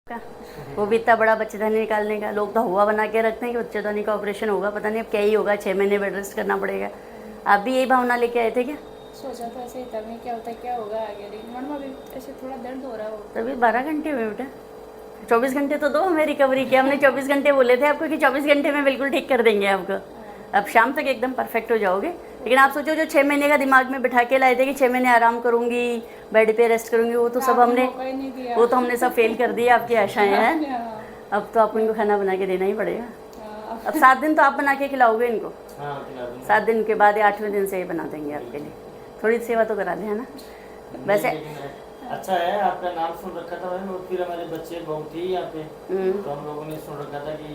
का वो भी इतना बड़ा बच्चेदानी निकालने का, लोग तो हुआ बना के रखते हैं कि बच्चेदानी का ऑपरेशन होगा, पता नहीं अब क्या ही होगा, 6 महीने बेड रेस्ट करना पड़ेगा। आप भी यही भावना लेके आए थे क्या? सोचा था ऐसे ही था मैं, क्या होता है क्या होगा आगे, लेकिन मन में अभी ऐसे थोड़ा दर्द हो रहा हो। तभी 12 घंटे हुए बेटा, 24 घंटे तो दो हमें रिकवरी की। हमने 24 घंटे बोले थे आपको कि 24 घंटे में बिल्कुल ठीक कर देंगे आपको, अब शाम तक एकदम परफेक्ट हो जाओगे। लेकिन आप सोचो जो 6 महीने का दिमाग में बिठा के लाए थे कि 6 महीने आराम करूंगी, बेड पे रेस्ट करूंगी, वो तो सब हमने मौका ही नहीं दिया। वो तो हमने सब फेल कर दिया आपकी आशाएं हैं। हाँ, अब तो आपको इनको खाना बना के देना ही पड़ेगा। हाँ, अब 7 दिन तो आप बना के खिलाओगे इनको, हाँ, खिला दूंगा। 7 दिन के बाद या 8वें दिन से ये बना देंगे आपके लिए। थोड़ी सेवा तो करा दें, है ना? वैसे लेकिन अच्छा है, आपका नाम सुन रखा था मैंने, और फिर हमारे बच्चे बहुत ही यहाँ पे, तो हम लोगों ने सुन रखा था कि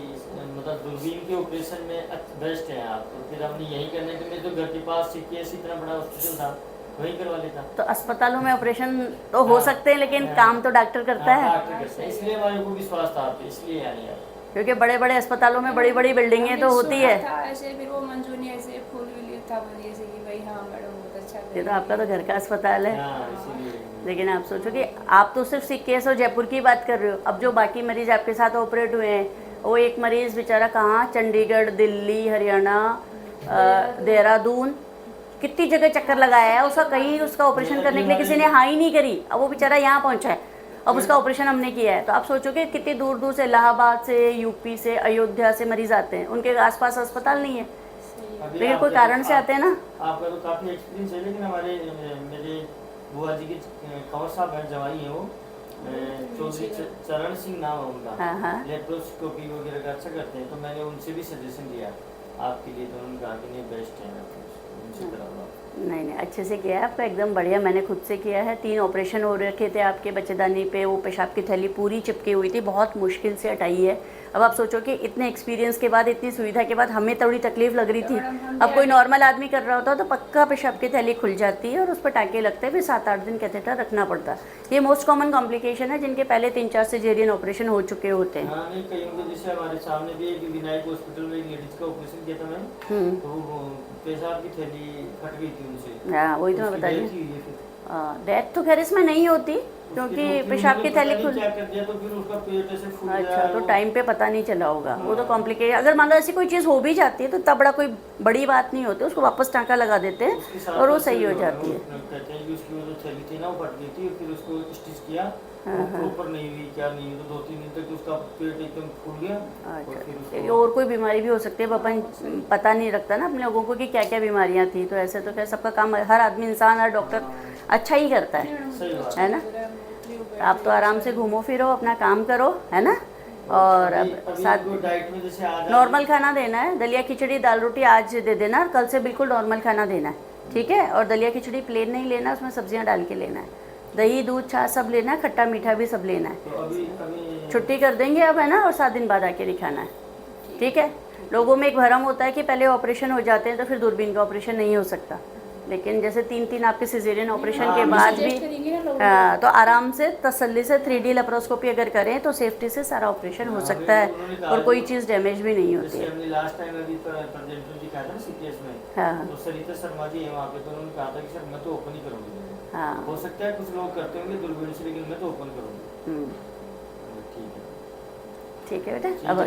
मतलब दूरबीन के ऑपरेशन में बेस्ट है आप, तो फिर हमने यही करने के लिए, तो घर के पास CPS इतना बड़ा हॉस्पिटल था, वहीं करवा लेता। तो अस्पतालों में ऑपरेशन तो हो सकते हैं, लेकिन काम तो डॉक्टर करता है, डॉक्टर करते हैं, इसलिए हमारे को विश्वास था आप पे, इसलिए आने यार। क्योंकि बड़े बड़े अस्पतालों में बड़ी बड़ी बिल्डिंगें तो होती है। था ऐसे, फिर वो मंजू ने ऐसे फूल भी लिया था मुझे ऐसे कि भाई हाँ मैडम बहुत अच्छा ये तो आपका तो घर का अस्पताल है। हाँ, इसीलिए। लेकिन आप सोचो कि आप तो सिर्फ सीकेएस और जयपुर की बात कर रहे हो, अब जो बाकी मरीज आपके साथ ऑपरेट हुए हैं, वो एक मरीज बेचारा कहाँ, चंडीगढ़, दिल्ली, हरियाणा, देहरादून, कितनी जगह चक्कर लगाया है उसका, कहीं उसका ऑपरेशन करने के लिए किसी ने हाँ ही नहीं करी। अब वो बेचारा यहाँ पहुँचा है, अब उसका ऑपरेशन हमने किया है। तो आप सोचो कि कितनी दूर दूर से, इलाहाबाद से, यूपी से, अयोध्या से मरीज आते हैं, उनके आसपास अस्पताल नहीं है, लेकिन कोई कारण से आते हैं ना। आपका तो काफी एक्सपीरियंस है, लेकिन हमारे मेरे बुआ जी के कंवर साहब हैं, जवाई हैं वो, चौधरी चरण सिंह नाम है उनका, हाँ हाँ, लेप्रोस्कोपी वगैरह का अच्छा करते हैं, तो मैंने उनसे भी सजेशन लिया आपके लिए, तो उन्होंने कहा कि नहीं बेस्ट है, उनसे कराओ। नहीं नहीं, अच्छे से किया है आपका, एकदम बढ़िया। मैंने खुद से किया है, 3 ऑपरेशन हो रखे थे आपके बच्चेदानी पे, वो पेशाब की थैली पूरी चिपकी हुई थी, बहुत मुश्किल से हटाई है। अब आप सोचो कि इतने एक्सपीरियंस के बाद, इतनी सुविधा के बाद, हमें थोड़ी तकलीफ लग रही थी। अब कोई नॉर्मल आदमी कर रहा होता तो पक्का पेशाब की थैली खुल जाती है और उस पर टाँके लगते हैं, फिर 7-8 दिन कैथेटर रखना पड़ता। ये मोस्ट कॉमन कॉम्प्लिकेशन है जिनके पहले 3-4 सिजेरियन ऑपरेशन हो चुके होते हैं। हाँ, नहीं कईयों के, जैसे हमारे सामने भी एक विनायक हॉस्पिटल में एक लेडीज का ऑपरेशन किया था मैंने, तो वो पेशाब की थैली फट गई थी उनसे। हाँ, वही तो मैं बता रही हूँ। डेथ तो खैर इसमें नहीं होती, क्योंकि पेशाब की थैली खुल, क्या कर दिया, तो फिर उसका पेट ऐसे फूल गया। अच्छा, तो टाइम पे पता नहीं चला होगा, वो तो कॉम्प्लिकेट। अगर मान लो ऐसी कोई चीज़ हो भी जाती है तो तब बड़ा कोई बड़ी बात नहीं होती, उसको वापस टाँका लगा देते हैं और वो सही हो जाती है। कहते हैं कि उसकी वो जो थैली थी ना वो फट गई थी, फिर उसको स्टिच किया, प्रॉपर नहीं हुई, क्या नहीं हुई, तो 2-3 दिन तक उसका पेट एकदम फूल गया। अच्छा, और कोई बीमारी भी हो सकती है, अपन पता नहीं रखता ना अपने लोगों को कि क्या क्या बीमारियाँ थी। तो ऐसे तो क्या, सबका काम हर आदमी, इंसान, हर डॉक्टर अच्छा ही करता है ना? आप तो आराम से घूमो फिरो, अपना काम करो, है ना? और अब साथ डाइट में जैसे नॉर्मल खाना देना है, दलिया खिचड़ी दाल रोटी आज दे देना, कल से बिल्कुल नॉर्मल खाना देना है, ठीक है? और दलिया खिचड़ी प्लेन नहीं लेना, उसमें सब्जियां डाल के लेना है, दही दूध छाछ सब लेना है, खट्टा मीठा भी सब लेना है। तो अभी छुट्टी कर देंगे अब, है ना? और 7 दिन बाद आके दिखाना है, ठीक है? लोगों में एक भ्रम होता है कि पहले ऑपरेशन हो जाते हैं तो फिर दूरबीन का ऑपरेशन नहीं हो सकता, लेकिन जैसे 3-3 आपके सिजेरियन ऑपरेशन के बाद भी, तो आराम से तसल्ली से 3D लेप्रोस्कोपी अगर करें तो सेफ्टी से सारा ऑपरेशन हो सकता है और कोई चीज़ डैमेज भी नहीं होती है। हमने लास्ट टाइम अभी प्रेजेंटर जी कहा था ना CPS में, हाँ तो सरिता शर्मा जी है वहाँ पे, तो उन्होंने कहा था कि सर मैं तो ओपन ही करूँगी। हाँ, हो सकता है कुछ लोग करते होंगे दूरबीन से, लेकिन मैं तो ओपन करूँगी। ठीक है, ठीक है बेटा। अब